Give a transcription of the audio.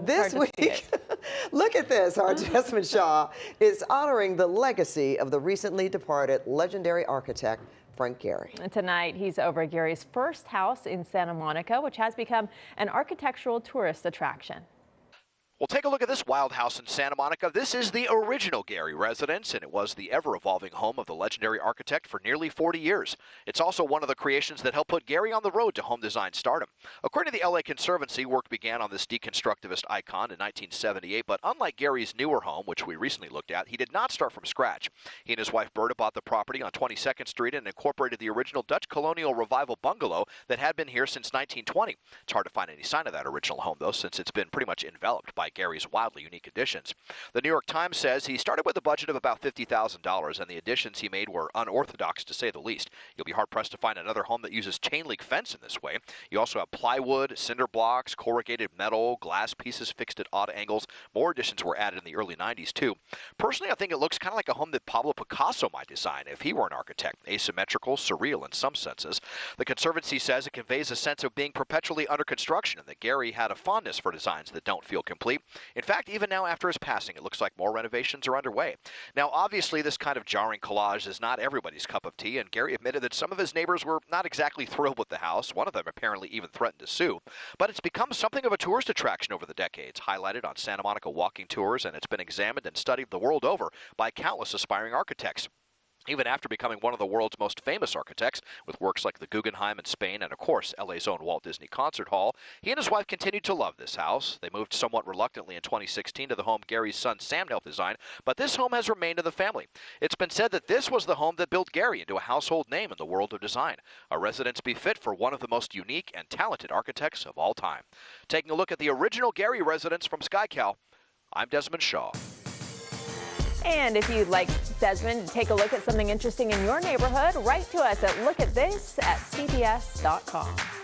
This week, look at this. Our Desmond Shaw is honoring the legacy of the recently departed legendary architect, Frank Gehry. And tonight, he's over at Gehry's first house in Santa Monica, which has become an architectural tourist attraction. Well, take a look at this wild house in Santa Monica. This is the original Gehry residence, and it was the ever-evolving home of the legendary architect for nearly 40 years. It's also one of the creations that helped put Gehry on the road to home design stardom. According to the LA Conservancy, work began on this deconstructivist icon in 1978, but unlike Gehry's newer home, which we recently looked at, he did not start from scratch. He and his wife Berta bought the property on 22nd Street and incorporated the original Dutch colonial revival bungalow that had been here since 1920. It's hard to find any sign of that original home, though, since it's been pretty much enveloped by Gehry's wildly unique additions. The New York Times says he started with a budget of about $50,000, and the additions he made were unorthodox to say the least. You'll be hard-pressed to find another home that uses chain-link fence in this way. You also have plywood, cinder blocks, corrugated metal, glass pieces fixed at odd angles. More additions were added in the early 90s, too. Personally, I think it looks kind of like a home that Pablo Picasso might design if he were an architect. Asymmetrical, surreal in some senses. The Conservancy says it conveys a sense of being perpetually under construction and that Gehry had a fondness for designs that don't feel complete. In fact, even now after his passing, it looks like more renovations are underway. Now, obviously, this kind of jarring collage is not everybody's cup of tea, and Gehry admitted that some of his neighbors were not exactly thrilled with the house. One of them apparently even threatened to sue. But it's become something of a tourist attraction over the decades, highlighted on Santa Monica walking tours, and it's been examined and studied the world over by countless aspiring architects. Even after becoming one of the world's most famous architects, with works like the Guggenheim in Spain and, of course, LA's own Walt Disney Concert Hall, he and his wife continued to love this house. They moved somewhat reluctantly in 2016 to the home Gehry's son Sam helped design, but this home has remained in the family. It's been said that this was the home that built Gehry into a household name in the world of design, a residence befit for one of the most unique and talented architects of all time. Taking a look at the original Gehry residence from SkyCal, I'm Desmond Shaw. And if you'd like Desmond to take a look at something interesting in your neighborhood, write to us at lookatthis@cbs.com.